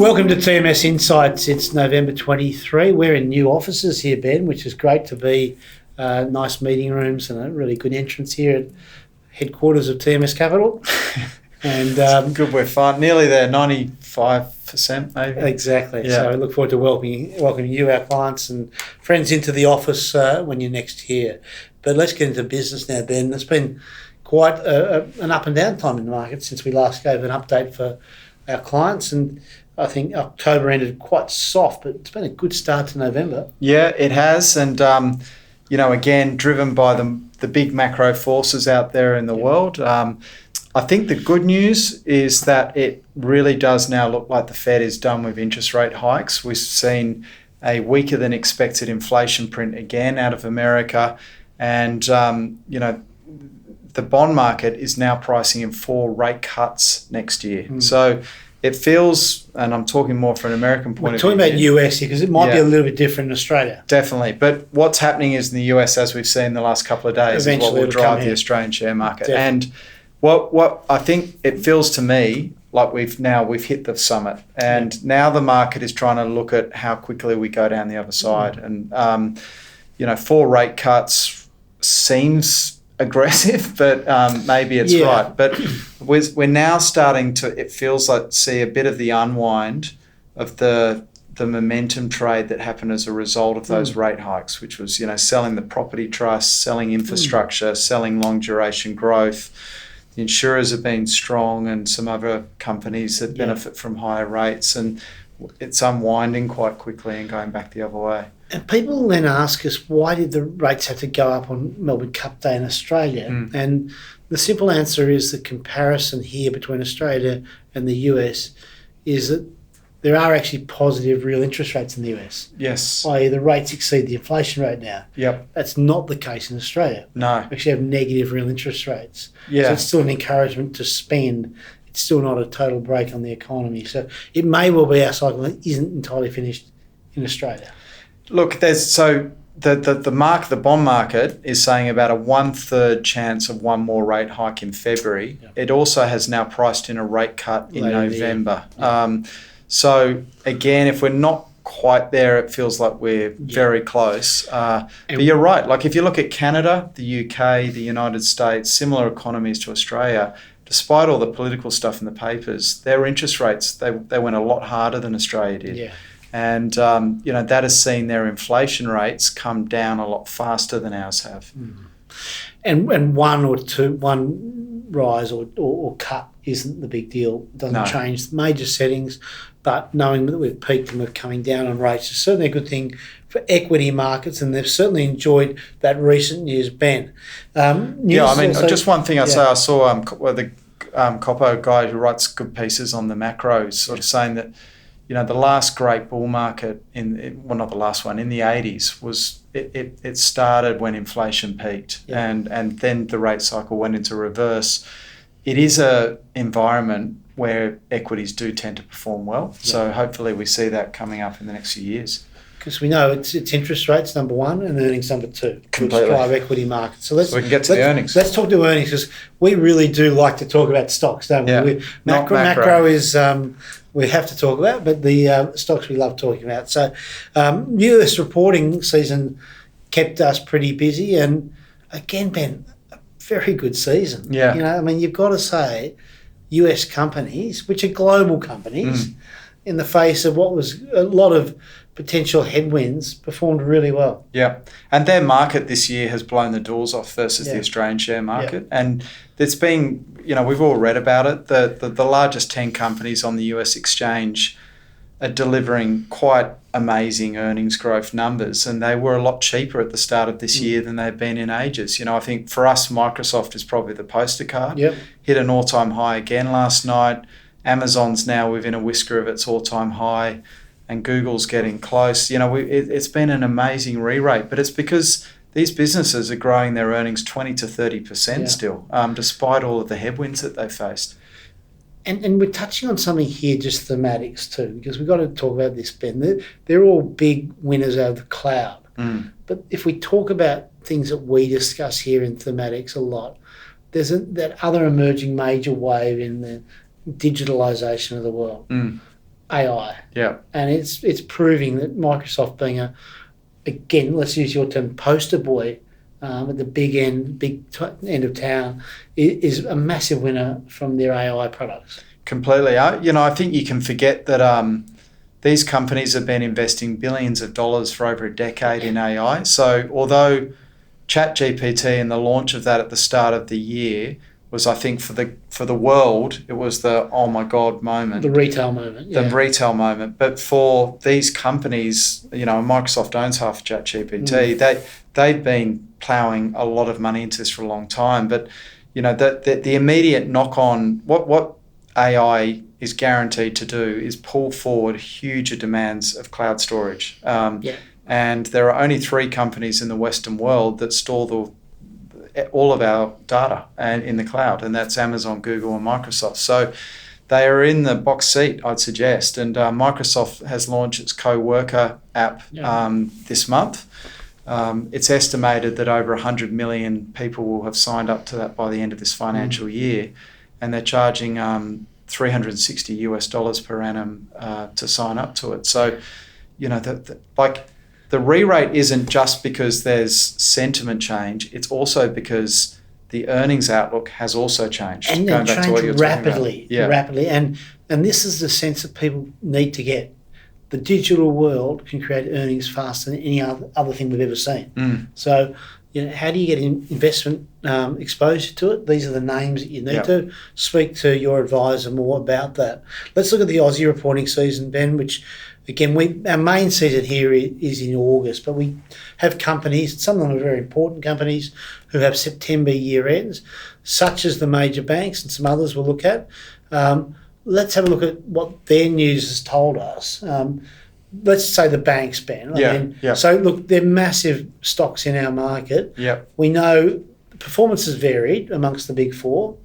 Welcome to TMS Insights. It's November 23. We're in new offices here, Ben, which is great to be. Nice meeting rooms and a really good entrance here at headquarters of TMS Capital. And good, we're fine. Nearly there, 95% maybe. Exactly. Yeah. So I look forward to welcoming you, our clients and friends, into the office when you're next here. But let's get into business now, Ben. It's been quite an up and down time in the market since we last gave an update for our clients, and I think October ended quite soft, but it's been a good start to November. Yeah, it has, and again, driven by the big macro forces out there in the world. I think the good news is that it really does now look like the Fed is done with interest rate hikes. We've seen a weaker than expected inflation print again out of America, and the bond market is now pricing in 4 rate cuts next year. So it feels, and I'm talking more from an American point of view. We're talking about US here because it might be a little bit different in Australia. Definitely. But what's happening is in the US, as we've seen the last couple of days, is what will drive the Australian share market. Definitely. And what I think it feels to me like we've hit the summit, and now the market is trying to look at how quickly we go down the other side. And 4 rate cuts seems aggressive, but maybe it's right. But we're now starting to, it feels like, see a bit of the unwind of the momentum trade that happened as a result of those rate hikes, which was, selling the property trust, selling infrastructure, selling long duration growth. The insurers have been strong, and some other companies that benefit from higher rates, and it's unwinding quite quickly and going back the other way. And people then ask us, why did the rates have to go up on Melbourne Cup Day in Australia? And the simple answer is the comparison here between Australia and the US is that there are actually positive real interest rates in the US. Yes. i.e. the rates exceed the inflation rate now. Yep. That's not the case in Australia. No. We actually have negative real interest rates. Yeah. So it's still an encouragement to spend. It's still not a total break on the economy. So it may well be our cycle that isn't entirely finished in Australia. Look, the bond market is saying about a 1/3 chance of one more rate hike in February. Yep. It also has now priced in a rate cut in November. So again, if we're not quite there, it feels like we're very close. But you're right. Like if you look at Canada, the UK, the United States, similar economies to Australia, despite all the political stuff in the papers, their interest rates, they went a lot harder than Australia did. Yeah. And, that has seen their inflation rates come down a lot faster than ours have. And one rise or cut isn't the big deal. It doesn't change major settings, but knowing that we've peaked and we're coming down on rates is certainly a good thing for equity markets, and they've certainly enjoyed that recent news, Ben. Just one thing I saw the Coppo guy who writes good pieces on the macros sort of saying that, the last great bull market not the last one, in the 80s was it started when inflation peaked and then the rate cycle went into reverse. It is a environment where equities do tend to perform well. So hopefully we see that coming up in the next few years. Because we know it's interest rates, number one, and earnings, number two, completely, which drive equity markets. So we can get to the earnings. Let's talk to earnings, because we really do like to talk about stocks, don't we? Yeah, macro is we have to talk about, but the stocks we love talking about. So US reporting season kept us pretty busy, and again, Ben, a very good season. Yeah. You've got to say US companies, which are global companies, in the face of what was a lot of potential headwinds, performed really well. Yeah, and their market this year has blown the doors off versus the Australian share market. And it's been, we've all read about it. The largest 10 companies on the US exchange are delivering quite amazing earnings growth numbers, and they were a lot cheaper at the start of this year than they've been in ages. I think for us, Microsoft is probably the poster card. Yep. Hit an all-time high again last night. Amazon's now within a whisker of its all-time high, and Google's getting close. It's been an amazing re-rate, but it's because these businesses are growing their earnings 20 to 30% still, despite all of the headwinds that they've faced. And we're touching on something here, just thematics too, because we've got to talk about this, Ben. They're all big winners out of the cloud. But if we talk about things that we discuss here in thematics a lot, there's that other emerging major wave in the digitalisation of the world. AI. Yeah. And it's proving that Microsoft being again, let's use your term, poster boy at the big end of town is a massive winner from their AI products. Completely. I think you can forget that these companies have been investing billions of dollars for over a decade in AI. So although ChatGPT and the launch of that at the start of the year was, I think, for the world, it was the oh my god moment, the retail moment, the retail moment. But for these companies, Microsoft owns half of ChatGPT. They've been ploughing a lot of money into this for a long time. But the immediate knock on what AI is guaranteed to do is pull forward huge demands of cloud storage. And there are only 3 companies in the Western world that store all of our data and in the cloud, and that's Amazon, Google, and Microsoft. So they are in the box seat, I'd suggest. And Microsoft has launched its co-worker app this month. It's estimated that over 100 million people will have signed up to that by the end of this financial year, and they're charging $360 per annum to sign up to it. So, the re-rate isn't just because there's sentiment change, it's also because the earnings outlook has also changed. And going back to what you're rapidly, talking about. rapidly. And this is the sense that people need to get. The digital world can create earnings faster than any other thing we've ever seen. So, how do you get investment exposure to it? These are the names that you need to speak to your advisor more about that. Let's look at the Aussie reporting season, Ben, which, again, our main season here is in August, but we have companies, some of them are very important companies, who have September year ends, such as the major banks and some others we'll look at. Let's have a look at what their news has told us. Let's say the banks, Ben. So, look, they're massive stocks in our market. We know the performance has varied amongst the big 4,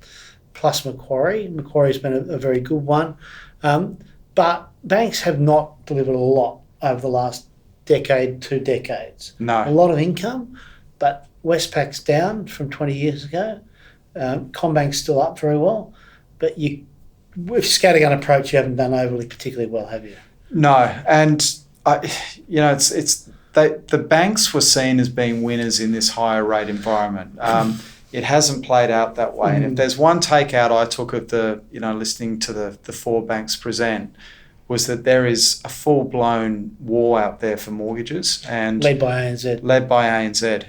plus Macquarie. Macquarie's been a very good one. But banks have not delivered a lot over the last decade, 2 decades. No. A lot of income, but Westpac's down from 20 years ago. Combank's still up very well. But with scattergun approach, you haven't done overly particularly well, have you? No. And, the banks were seen as being winners in this higher rate environment. It hasn't played out that way. And if there's one takeout I took of listening to the 4 banks present, was that there is a full-blown war out there for mortgages. And led by ANZ.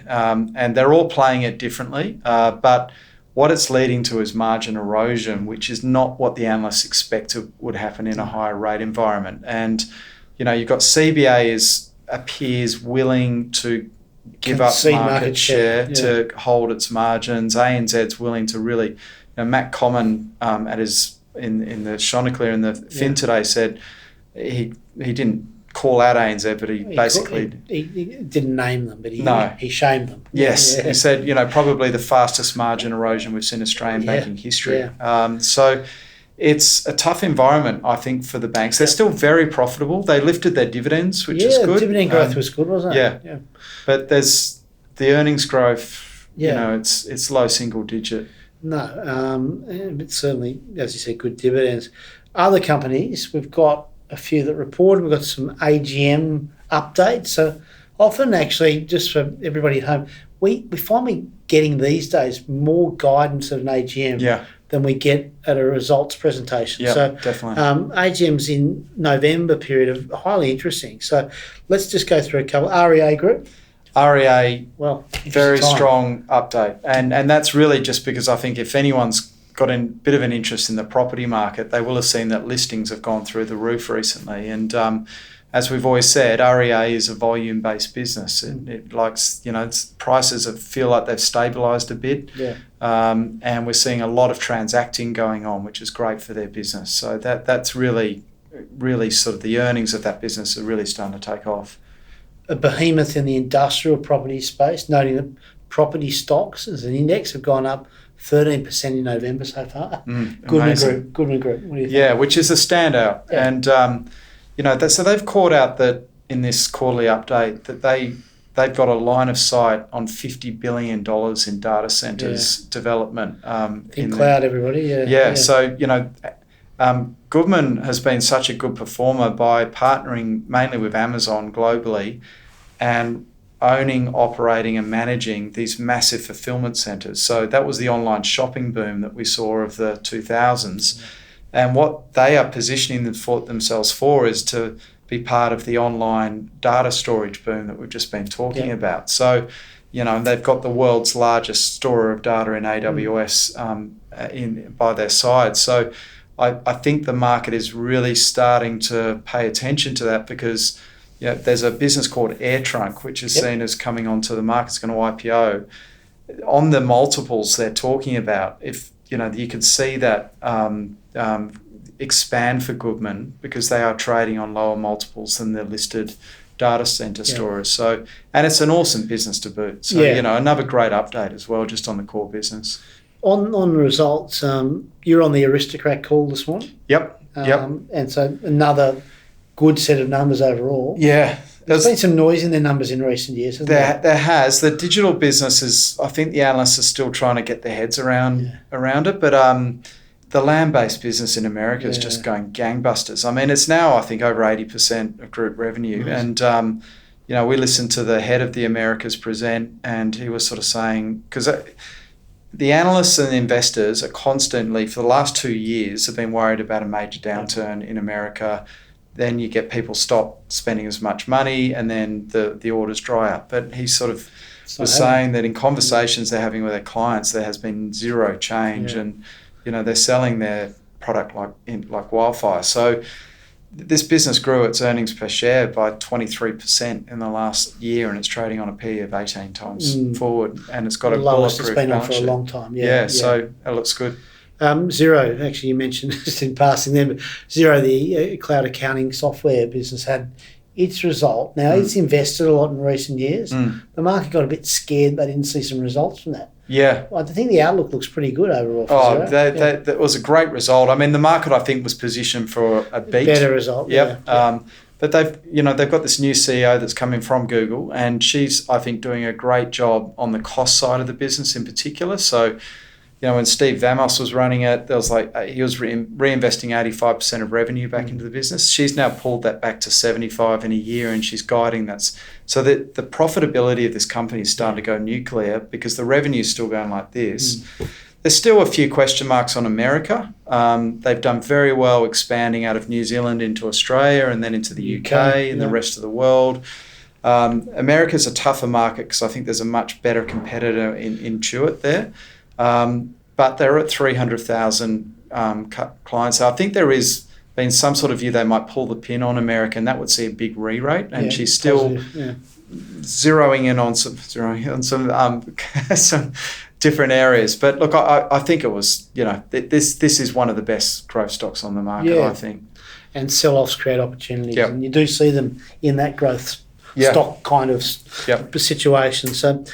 And they're all playing it differently. But what it's leading to is margin erosion, which is not what the analysts expected would happen in a higher rate environment. And, you've got CBA appears willing to give up market share to hold its margins. ANZ's willing to really, Matt Common in the Chanticleer in the Fin today said he didn't call out ANZ, but he didn't name them, but he shamed them. Yes, he said, probably the fastest margin erosion we've seen in Australian banking history. So it's a tough environment, I think, for the banks. They're still very profitable. They lifted their dividends, which is good. Dividend growth was good, wasn't it? Yeah. But there's the earnings growth, it's low single digit. No, it's certainly, as you said, good dividends. Other companies, we've got a few that reported. We've got some AGM updates. So often, actually, just for everybody at home, we find we getting these days more guidance of an AGM than we get at a results presentation. So definitely. AGMs in November period are highly interesting. So let's just go through a couple. REA Group. REA, very strong update. And that's really just because I think if anyone's got a bit of an interest in the property market, they will have seen that listings have gone through the roof recently. And as we've always said, REA is a volume-based business. It likes, its prices feel like they've stabilised a bit. And we're seeing a lot of transacting going on, which is great for their business. So that's really sort of the earnings of that business are really starting to take off. A behemoth in the industrial property space, noting that property stocks as an index have gone up 13% in November so far. Goodman Group. What do you think? Yeah, which is a standout. Yeah. And, so they've called out that in this quarterly update that they've got a line of sight on $50 billion in data centres development. In cloud, everybody, So, Goodman has been such a good performer by partnering mainly with Amazon globally and owning, operating and managing these massive fulfillment centres. So that was the online shopping boom that we saw of the 2000s. And what they are positioning themselves for is to be part of the online data storage boom that we've just been talking about. So, they've got the world's largest store of data in AWS by their side. So I think the market is really starting to pay attention to that because there's a business called AirTrunk, which is seen as coming onto the market. It's going to IPO. On the multiples they're talking about, if you could see that expand for Goodman because they are trading on lower multiples than their listed data center storers. So, and it's an awesome business to boot. So, another great update as well, just on the core business. On results, you're on the Aristocrat call this morning. Yep. And so another good set of numbers overall. Yeah. There's been some noise in their numbers in recent years, hasn't there? There has. The digital business is, I think the analysts are still trying to get their heads around it, but the land-based business in America is just going gangbusters. I mean, it's now, I think, over 80% of group revenue. Nice. And, we listened to the head of the Americas present, and he was sort of saying, because the analysts and the investors are constantly, for the last 2 years, have been worried about a major downturn in America. Then you get people stop spending as much money, and then the orders dry up. But he sort of was saying that in conversations they're having with their clients, there has been zero change, and they're selling their product like wildfire. So this business grew its earnings per share by 23% in the last year, and it's trading on a PE of 18 times forward, and it's got a lowest it's bulletproof been on balance for a sheet. long time. So it looks good. Xero, actually, you mentioned just in passing them, but Xero, the cloud accounting software business, had its result. Now, it's invested a lot in recent years. The market got a bit scared they didn't see some results from that. Yeah. I think the outlook looks pretty good overall for Xero. That was a great result. I mean, the market, I think, was positioned for a beat. Better result, But they've got this new CEO that's coming from Google, and she's, I think, doing a great job on the cost side of the business in particular. So, when Steve Vamos was running it, there was he was reinvesting 85% of revenue back into the business. She's now pulled that back to 75 in a year, and she's guiding that. So that the profitability of this company is starting to go nuclear because the revenue is still going like this. There's still a few question marks on America. They've done very well expanding out of New Zealand into Australia and then into the UK and the rest of the world. America's a tougher market because I think there's a much better competitor in Intuit there. But they're at 300,000 clients. So I think there is been some sort of view they might pull the pin on America, and that would see a big re-rate. And she's still zeroing in on some different areas. But look, I think it was, this is one of the best growth stocks on the market, I think. And sell-offs create opportunities, and you do see them in that growth stock kind of situation. So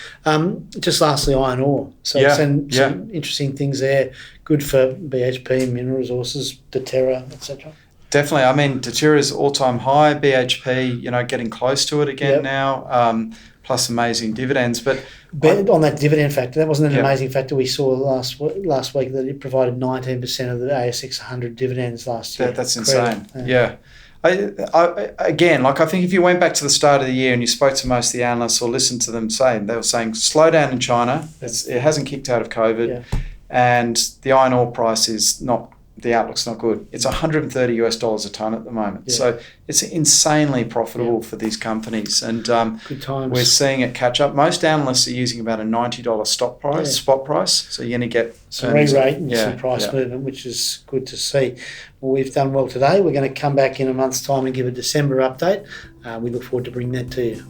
just lastly, iron ore. So some interesting things there. Good for BHP, Mineral Resources, Deterra, etc. Definitely. I mean, Deterra's all-time high, BHP, getting close to it again now, plus amazing dividends. But on that dividend factor, that wasn't an amazing factor we saw last week, that it provided 19% of the ASX 100 dividends last year. That's insane. I think if you went back to the start of the year and you spoke to most of the analysts or listened to them they were saying slowdown in China. It hasn't kicked out of COVID, and the iron ore price is not. The outlook's not good. It's $130 a ton at the moment, so it's insanely profitable for these companies, and good times. We're seeing it catch up. Most analysts are using about a $90 spot price, so you're going to get some re-rate and some price movement, which is good to see. Well, we've done well today. We're going to come back in a month's time and give a December update. We look forward to bringing that to you.